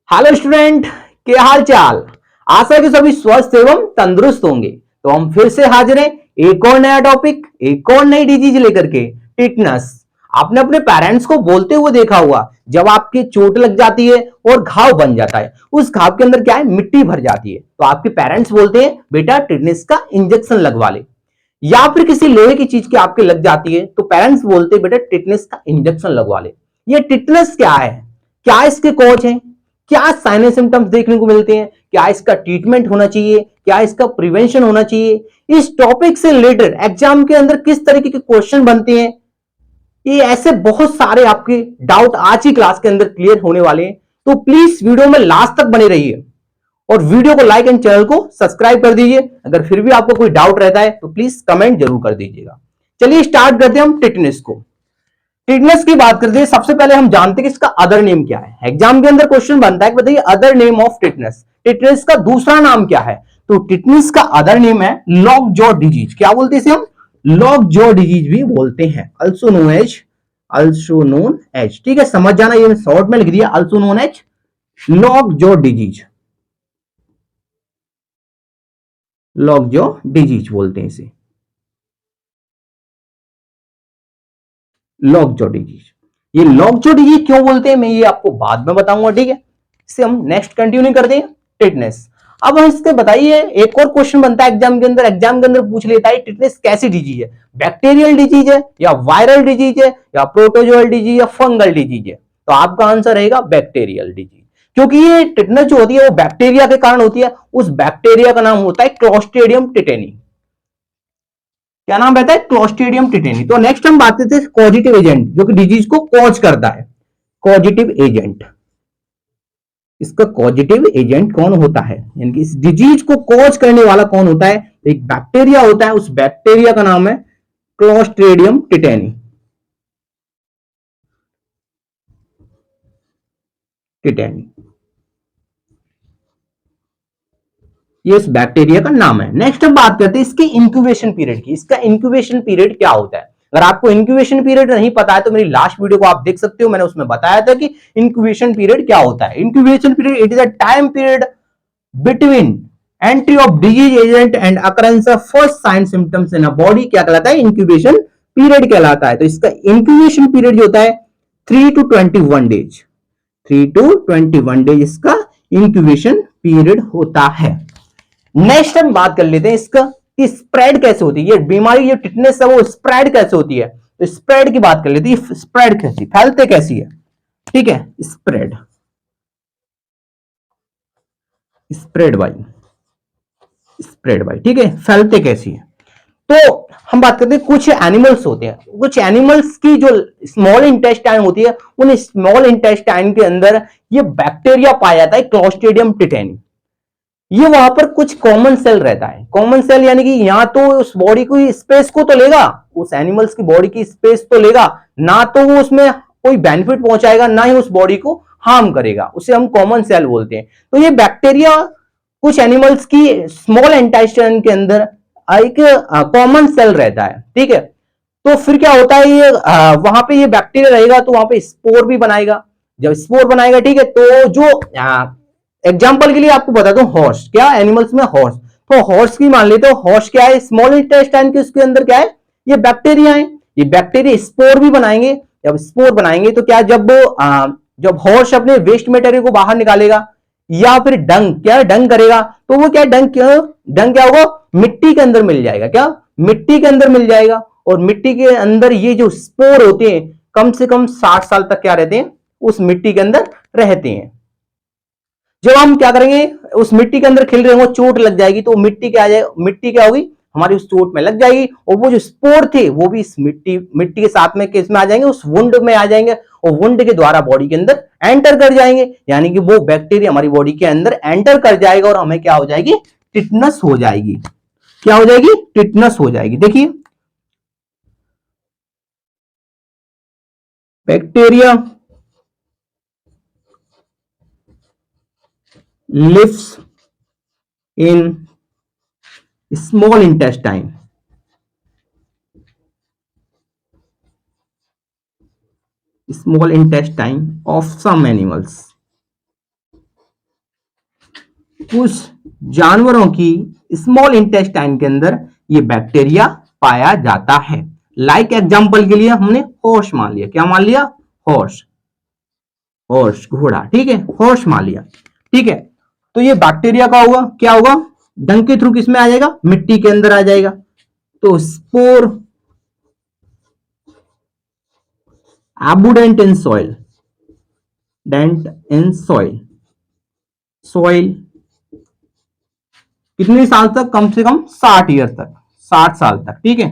Hello student, क्या हाल चाल। आशा है कि सभी स्वस्थ एवं तंदुरुस्त होंगे। तो हम फिर से हाजिर हैं एक और नया टॉपिक, एक और नई डिजीज लेकर के, टिटनस। आपने अपने पेरेंट्स को बोलते हुए देखा होगा, जब आपकी चोट लग जाती है और घाव बन जाता है, उस घाव के अंदर क्या है, मिट्टी भर जाती है, तो आपके पेरेंट्स बोलते हैं बेटा टिटनस का इंजेक्शन लगवा ले। या फिर किसी लोहे की चीज की आपके लग जाती है तो पेरेंट्स बोलते हैं बेटा टिटनस का इंजेक्शन लगवा ले। ये टिटनस क्या है, क्या इसके कॉज है, क्या साइन एंड सिम्टम्स देखने को मिलते हैं, क्या इसका ट्रीटमेंट होना चाहिए, क्या इसका प्रिवेंशन होना चाहिए, इस टॉपिक से रिलेटेड एग्जाम के अंदर किस तरीके के क्वेश्चन बनते हैं, ये ऐसे बहुत सारे आपके डाउट आज की क्लास के अंदर क्लियर होने वाले हैं। तो प्लीज वीडियो में लास्ट तक बने रहिए और वीडियो को लाइक एंड चैनल को सब्सक्राइब कर दीजिए। अगर फिर भी आपको कोई डाउट रहता है तो प्लीज कमेंट जरूर कर दीजिएगा। चलिए स्टार्ट करते हैं हम टिटनेस को। टिटनेस की बात करते हैं, सबसे पहले हम जानते हैं कि इसका अदर नेम क्या है। एग्जाम के अंदर क्वेश्चन बनता है कि बताइए other name of tetanus, tetanus का दूसरा नाम क्या है। तो टिटनेस का अदर नेम है लॉक जॉ डिजीज। क्या बोलते हैं इसे हम? लॉक जॉ डिजीज भी बोलते हैं, अल्सो नोन एज, ठीक है, समझ जाना, ये शॉर्ट में लिख दिया, also known as lockjaw disease. Lockjaw disease बोलते हैं इसे, लॉक जॉ डिजीज। ये लॉक जॉ डिजीज क्यों बोलते हैं मैं ये आपको बाद में बताऊंगा, ठीक है। इसे हम नेक्स्ट कंटिन्यू करते हैं, टिटनेस। अब हम इसके बताइए, एक और क्वेश्चन बनता है एग्जाम के अंदर, एग्जाम के अंदर पूछ लेता है टिटनेस कैसी डिजीज है, बैक्टीरियल डिजीज है या वायरल डिजीज है या प्रोटोजोअल डिजीज या फंगल डिजीज है। तो आपका आंसर रहेगा बैक्टीरियल डिजीज, क्योंकि ये टिटनेस जो होती है वो बैक्टीरिया के कारण होती है। उस बैक्टीरिया का नाम होता है क्लोस्ट्रिडियम टिटेनी। क्या नाम रहता है? Clostridium tetani. तो नेक्स्ट हम बात करते हैं पॉजिटिव एजेंट जो कि डिजीज को कॉज करता है। पॉजिटिव एजेंट, इसका पॉजिटिव एजेंट कौन होता है, यानी कि इस डिजीज को कॉज करने वाला कौन होता है? एक बैक्टीरिया होता है, उस बैक्टीरिया का नाम है क्लोस्ट्रिडियम टिटेनी। टिटेनी, ये इस बैक्टीरिया का नाम है। नेक्स्ट हम बात करते हैं इसके इंक्यूबेशन पीरियड की। इसका इंक्यूबेशन पीरियड क्या होता है? अगर आपको इंक्यूबेशन पीरियड नहीं पता है तो मेरी लास्ट वीडियो को आप देख सकते हो, मैंने उसमें बताया था कि इंक्यूबेशन पीरियड क्या होता है। Incubation period it is a time period between entry of disease agent and occurrence of first sign symptoms in a body, क्या कहलाता है? इंक्यूबेशन पीरियड कहलाता है। तो इसका इंक्यूबेशन पीरियड जो होता है 3 to 21 डेज, 3 to 21 डेज इसका इंक्यूबेशन पीरियड होता है। नेक्स्ट हम बात कर लेते हैं इसका कि स्प्रेड कैसे होती है, ये बीमारी जो टिटनेस है वो स्प्रेड कैसे होती है। तो स्प्रेड की बात कर लेते हैं, स्प्रेड कैसी, फैलते कैसी है, ठीक है। Spread, spread by, spread by, ठीक है, फैलते कैसी है। तो हम बात करते हैं कुछ एनिमल्स होते हैं, कुछ एनिमल्स की जो स्मॉल इंटेस्टाइन होती है, उन स्मॉल इंटेस्टाइन के अंदर ये बैक्टीरिया पाया जाता है क्लोस्ट्रिडियम टिटेनी। ये वहां पर कुछ कॉमन सेल रहता है। कॉमन सेल यानी कि यहाँ तो उस बॉडी की स्पेस को तो लेगा, उस एनिमल्स की बॉडी की स्पेस तो लेगा, ना तो वो उसमें कोई बेनिफिट पहुंचाएगा ना ही उस बॉडी को हार्म करेगा, उसे हम कॉमन सेल बोलते हैं। तो ये बैक्टीरिया कुछ एनिमल्स की स्मॉल इंटेस्टाइन के अंदर एक कॉमन सेल रहता है, ठीक है। तो फिर क्या होता है, ये वहां पे ये बैक्टीरिया रहेगा तो वहां पे स्पोर भी बनाएगा। जब स्पोर बनाएगा, ठीक है, तो जो एग्जाम्पल के लिए आपको बता दूं, हॉर्स, क्या एनिमल्स में हॉर्स, तो हॉर्स की मान लेते हो, हॉर्स क्या है, स्मॉल इंटेस्टाइन के उसके अंदर क्या है, ये बैक्टीरिया है। ये बैक्टीरिया स्पोर भी बनाएंगे। जब स्पोर बनाएंगे तो क्या, जब हॉर्स अपने वेस्ट मटेरियल को बाहर निकालेगा या फिर डंग, क्या डंग करेगा, तो वो क्या डंग क्या होगा, मिट्टी के अंदर मिल जाएगा, क्या मिट्टी के अंदर मिल जाएगा। और मिट्टी के अंदर ये जो स्पोर होते हैं कम से कम 60 साल तक क्या रहते हैं, उस मिट्टी के अंदर रहते हैं। जब हम क्या करेंगे, उस मिट्टी के अंदर खेल रहे होंगे, चोट लग जाएगी तो मिट्टी क्या आ जाएगी, मिट्टी क्या होगी, हमारी उस चोट में लग जाएगी, और वो जो स्पोर थे वो भी इस मिट्टी मिट्टी के साथ में किस में आ जाएंगे, उस वुंड में आ जाएंगे, और वुंड के द्वारा बॉडी के अंदर एंटर कर जाएंगे, यानी कि वो बैक्टीरिया हमारी बॉडी के अंदर एंटर कर जाएगा और हमें क्या हो जाएगी, टिटनस हो जाएगी। क्या हो जाएगी? टिटनस हो जाएगी। देखिए, bacteria lives in small intestine, small intestine of some animals, कुछ जानवरों की स्मॉल इंटेस्टाइन के अंदर ये बैक्टीरिया पाया जाता है। लाइक एग्जांपल के लिए हमने हॉर्स मान लिया, क्या मान लिया? हॉर्स, हॉर्स घोड़ा, ठीक है, हॉर्स मान लिया, ठीक है। तो ये बैक्टीरिया का होगा, क्या होगा? डंक के थ्रू किसमें आ जाएगा? मिट्टी के अंदर आ जाएगा। तो spore abundant in soil, dent in soil, soil कितने साल तक? कम से कम 60 ईयर तक, 60 साल तक, ठीक है,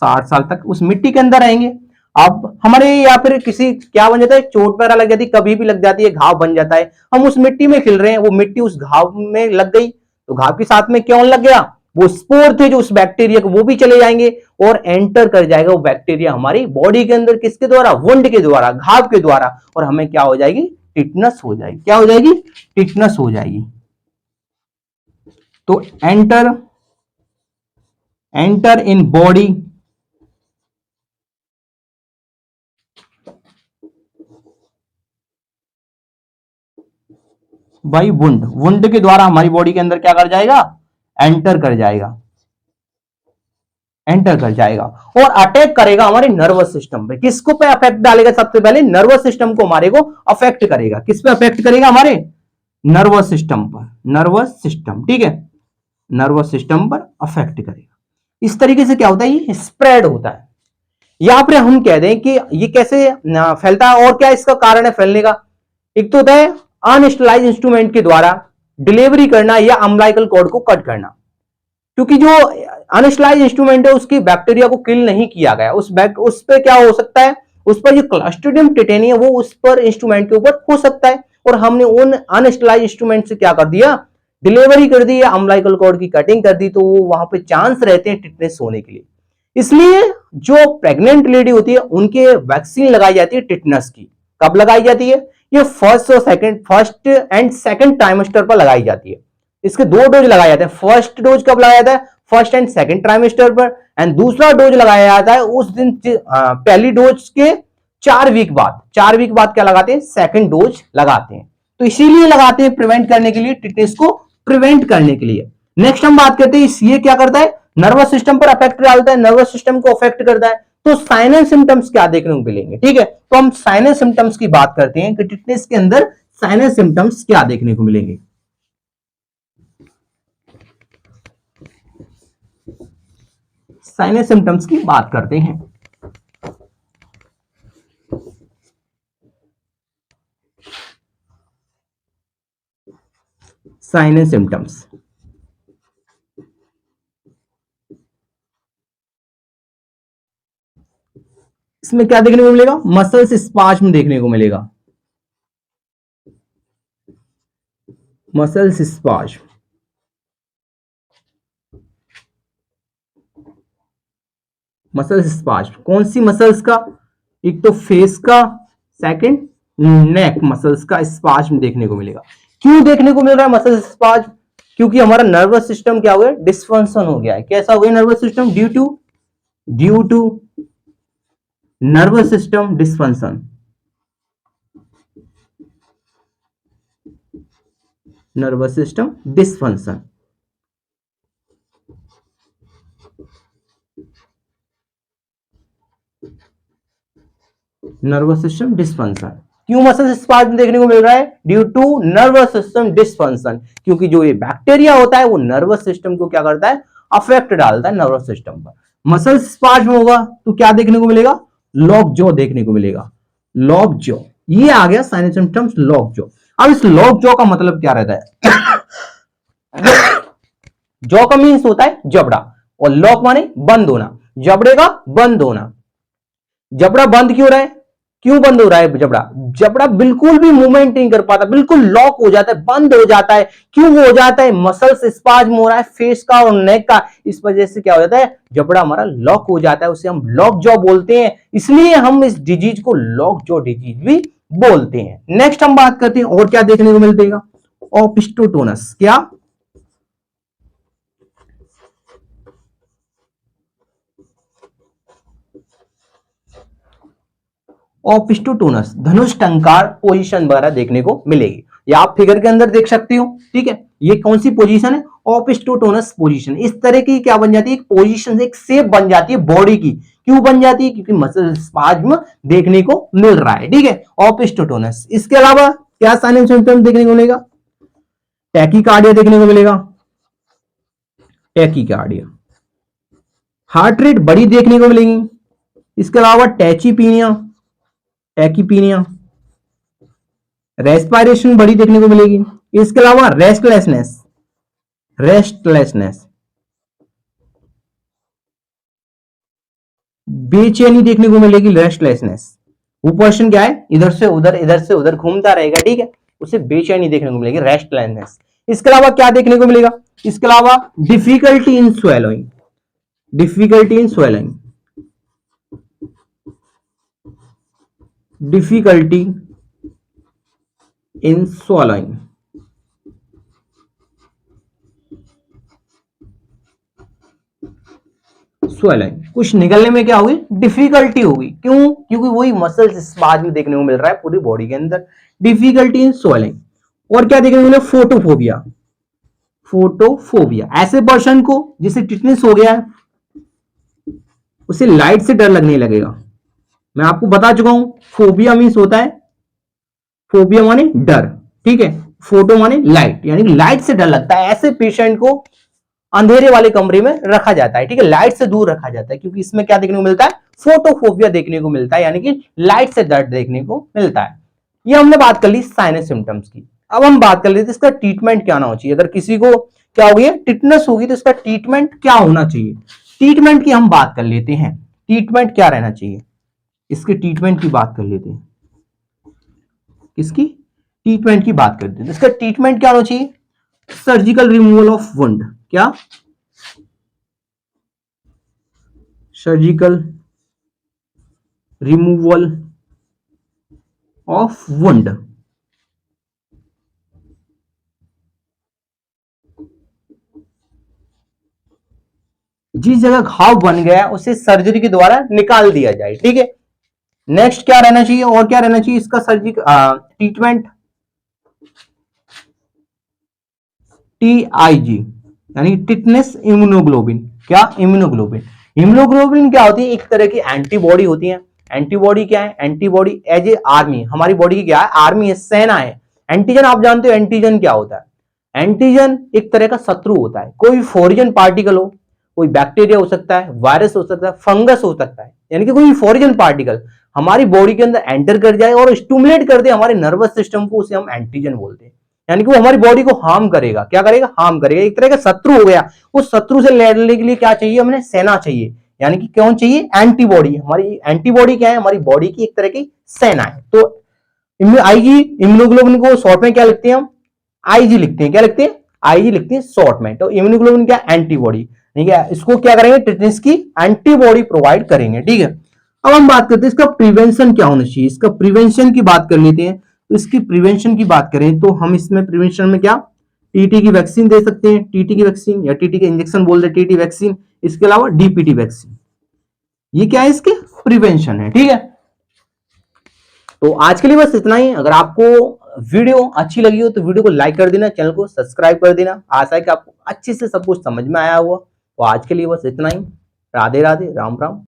60 साल तक उस मिट्टी के अंदर रहेंगे। अब हमारे या फिर किसी क्या बन जाता है, चोट वगैरह लग जाती है, कभी भी लग जाती है, घाव बन जाता है, हम उस मिट्टी में खिल रहे हैं, वो मिट्टी उस घाव में लग गई, तो घाव के साथ में क्या लग गया? वो स्पोर थे जो उस बैक्टीरिया को, वो भी चले जाएंगे और एंटर कर जाएगा वो बैक्टीरिया हमारी बॉडी के अंदर, किसके द्वारा? वुंड के द्वारा, घाव के द्वारा, और हमें क्या हो जाएगी? टिटनस हो जाएगी। क्या हो जाएगी? टिटनस हो जाएगी। तो enter in body by wound, wound के द्वारा हमारी बॉडी के अंदर क्या कर जाएगा? एंटर कर जाएगा, एंटर कर जाएगा और अटैक करेगा हमारे नर्वस सिस्टम पे। किसको पे अफेक्ट डालेगा? सबसे पहले नर्वस सिस्टम को हमारे को अफेक्ट करेगा। किस पे अफेक्ट करेगा? हमारे नर्वस सिस्टम पर, नर्वस सिस्टम, ठीक है, नर्वस सिस्टम पर अफेक्ट करेगा। इस तरीके से क्या होता है? ये स्प्रेड होता है। यहां पर हम कह दें कि ये कैसे फैलता है और क्या इसका कारण है फैलने का। एक तो होता है अनस्टेलाइज इंस्ट्रूमेंट के द्वारा डिलीवरी करना या अम्बिलिकल कॉर्ड को कट करना, क्योंकि जो अनस्टेलाइज इंस्ट्रूमेंट है उसकी बैक्टीरिया को किल नहीं किया गया, उस पर क्या हो सकता है? उस पर जो क्लस्ट्रिडियम टिटेनी है वो उस पर इंस्ट्रूमेंट के ऊपर हो सकता है, और हमने उन अनस्टेलाइज इंस्ट्रूमेंट से क्या कर दिया? डिलीवरी कर दी या अम्बिलिकल कॉर्ड की कटिंग कर दी, तो वो वहां पे चांस रहते हैं टिटनेस होने के लिए। इसलिए जो प्रेग्नेंट लेडी होती है उनके वैक्सीन लगाई जाती है टिटनेस की। कब लगाई जाती है? ये फर्स्ट एंड सेकंड ट्राइमेस्टर पर लगाई जाती है। इसके 2 डोज लगाए जाते हैं। फर्स्ट डोज कब लगाया जाता है? फर्स्ट एंड सेकंड ट्राइमेस्टर पर, एंड दूसरा डोज लगाया जाता है उस दिन पहली डोज के 4 वीक बाद। 4 वीक बाद क्या लगाते हैं? सेकंड डोज लगाते हैं। तो इसीलिए लगाते हैं प्रिवेंट करने के लिए, टिटनेस को प्रिवेंट करने के लिए। नेक्स्ट हम बात करते हैं ये क्या करता है? नर्वस सिस्टम पर अफेक्ट डालता है, नर्वस सिस्टम को अफेक्ट करता है। तो साइन एंड सिम्टम्स क्या देखने को मिलेंगे? ठीक है, तो हम साइन एंड सिम्टम्स की बात करते हैं कि टिटनेस के अंदर साइन एंड सिम्टम्स क्या देखने को मिलेंगे। साइन एंड सिम्टम्स की बात करते हैं। साइन एंड सिम्टम्स, इसमें क्या देखने को मिलेगा? मसल्स स्पाज्म देखने को मिलेगा, मसल्स स्पाज्म, मसल्स स्पाज्म। कौन सी मसल्स का? एक तो फेस का, सेकंड नेक मसल्स का स्पाज्म देखने को मिलेगा। क्यों देखने को मिल रहा है मसल्स स्पाज्म? क्योंकि हमारा नर्वस सिस्टम क्या हो गया? डिसफंक्शन हो गया है। कैसा हो गया nervous system? Due to nervous system dysfunction, nervous system dysfunction, nervous system dysfunction. क्यों मसल स्पाज्म देखने को मिल रहा है? Due to nervous system dysfunction, क्योंकि जो ये बैक्टीरिया होता है वो नर्वस सिस्टम को क्या करता है? अफेक्ट डालता है नर्वस सिस्टम पर। मसल स्पाज्म होगा तो क्या देखने को मिलेगा? लॉक जॉ देखने को मिलेगा, लॉक जॉ। ये आ गया साइन सिम्टम्स लॉक जॉ। अब इस लॉक जॉ का मतलब क्या रहता है? जॉ का मीन्स होता है जबड़ा, और लॉक माने बंद होना, जबड़े का बंद होना। जबड़ा बंद क्यों रहा है? क्यों बंद हो रहा है जबड़ा? जबड़ा बिल्कुल भी मूवमेंट नहीं कर पाता, बिल्कुल लॉक हो जाता है, बंद हो जाता है। क्यों हो जाता है? मसल्स स्पाज्म हो रहा है फेस का और नेक का, इस वजह से क्या हो जाता है? जबड़ा हमारा लॉक हो जाता है, उसे हम लॉक जॉ बोलते हैं। इसलिए हम इस डिजीज को लॉक जॉ डिजीज भी बोलते हैं। नेक्स्ट हम बात करते हैं और क्या देखने को मिलता है? ओपिस्टोटोनस। क्या? ओपिस्टोटोनस, धनुष टंकार पोजीशन वगैरह देखने को मिलेगी, या आप फिगर के अंदर देख सकते हो, ठीक है। ये कौन सी पोजीशन है? ऑपिस्टोटोनस पोजीशन। इस तरह की क्या बन जाती है? एक पोजीशन, एक शेप बन जाती है बॉडी की। क्यों बन जाती है? क्योंकि मसल स्पाज्म देखने को मिल रहा है, ठीक है, ऑपिस्टोटोनस। इसके अलावा क्या साइन एंड सिम्टम्स देखने को मिलेगा? टैकीकार्डिया देखने को मिलेगा, टैकीकार्डिया। हार्ट रेट बड़ी देखने को मिलेगी। इसके अलावा टैचीपीनिया, टैकीपीनिया, रेस्पिरेशन बड़ी देखने को मिलेगी। इसके अलावा रेस्टलेसनेस, रेस्टलेसनेस, बेचैनी देखने को मिलेगी, रेस्टलेसनेस। वो पर्सन क्या है? इधर से उधर घूमता रहेगा, ठीक है, उसे बेचैनी देखने को मिलेगी, रेस्टलेसनेस। इसके अलावा क्या देखने को मिलेगा? इसके अलावा difficulty in swallowing, difficulty in swallowing, difficulty in swallowing, swallowing, कुछ निगलने में क्या होगी? डिफिकल्टी होगी। क्यों? क्योंकि वही मसल्स स्पाज्म देखने को मिल रहा है पूरी बॉडी के अंदर, डिफिकल्टी इन swallowing। और क्या देखने को मिले? फोटोफोबिया, फोटोफोबिया, ऐसे पर्सन को जिसे टिटनेस हो गया है उसे लाइट से डर लगने लगेगा। मैं आपको बता चुका हूं, फोबिया मीन्स होता है, फोबिया माने डर, ठीक है, फोटो माने लाइट, यानी लाइट से डर लगता है। ऐसे पेशेंट को अंधेरे वाले कमरे में रखा जाता है, ठीक है, लाइट से दूर रखा जाता है, क्योंकि इसमें क्या देखने को मिलता है? फोटोफोबिया देखने को मिलता है, यानी कि लाइट से डर देखने को मिलता है। ये हमने बात कर ली साइनस सिम्टम्स की। अब हम बात कर लेते हैं इसका ट्रीटमेंट क्या ना हो चाहिए। अगर किसी को क्या होगी, टिटनेस होगी, तो इसका ट्रीटमेंट क्या होना चाहिए? ट्रीटमेंट की हम बात कर लेते हैं। ट्रीटमेंट क्या रहना चाहिए? इसके ट्रीटमेंट की बात कर लेते हैं। इसकी ट्रीटमेंट की बात करते हैं। इसका ट्रीटमेंट क्या होना चाहिए? Surgical removal of wound. क्या? Surgical removal of wound. जिस जगह घाव बन गया उसे सर्जरी के द्वारा निकाल दिया जाए, ठीक है। नेक्स्ट क्या रहना चाहिए? और क्या रहना चाहिए इसका सर्जिकल ट्रीटमेंट? टीआईजी, यानी टिटनेस इम्यूनोग्लोबिन। क्या? इम्यूनोग्लोबिन। इम्यूनोग्लोबिन क्या होती है? एक तरह की एंटीबॉडी होती है। एंटीबॉडी क्या है? एंटीबॉडी एज ए आर्मी, हमारी बॉडी की क्या है? आर्मी है, सेना है। एंटीजन आप जानते हो एंटीजन क्या होता है? एंटीजन एक तरह का शत्रु होता है। कोई फॉरिन पार्टिकल हो, कोई बैक्टीरिया हो सकता है, वायरस हो सकता है, फंगस हो सकता है, यानी कि कोई फॉरिन पार्टिकल हमारी बॉडी के अंदर एंटर कर जाए और स्टिमुलेट कर दे हमारे नर्वस सिस्टम को, उसे हम एंटीजन बोलते हैं। यानी कि वो हमारी बॉडी को हार्म करेगा। क्या करेगा? हार्म करेगा। एक तरह का शत्रु हो गया। उस शत्रु से लड़ने के लिए क्या चाहिए? हमें सेना चाहिए। यानी कि कौन चाहिए? एंटीबॉडी। हमारी एंटीबॉडी क्या है? हमारी बॉडी की एक तरह की सेना है। तो आईजी, इम्यूनोग्लोबिन को शॉर्ट में क्या लिखते हैं हम? आईजी लिखते हैं। क्या लिखते हैं? आईजी लिखते हैं शॉर्ट में। तो इम्यूनोग्लोबिन क्या? एंटीबॉडी, ठीक है। इसको क्या करेंगे? टिटनेस की एंटीबॉडी प्रोवाइड करेंगे, ठीक है। अब हम बात करते हैं इसका प्रिवेंशन क्या होना चाहिए। इसका प्रिवेंशन की बात कर लेते हैं। तो इसकी प्रिवेंशन की बात करें तो हम इसमें प्रिवेंशन में क्या, टीटी की वैक्सीन दे सकते हैं, टीटी की वैक्सीन या टीटी के इंजेक्शन बोल दे, टीटी वैक्सीन। इसके अलावा डीपीटी वैक्सीन। ये क्या है? इसके प्रिवेंशन है, ठीक है। तो आज के लिए बस इतना ही। अगर आपको वीडियो अच्छी लगी हो तो वीडियो को लाइक कर देना, चैनल को सब्सक्राइब कर देना। आशा है कि आपको अच्छे से सब कुछ समझ में आया हुआ। तो आज के लिए बस इतना ही। राधे राधे, राम राम।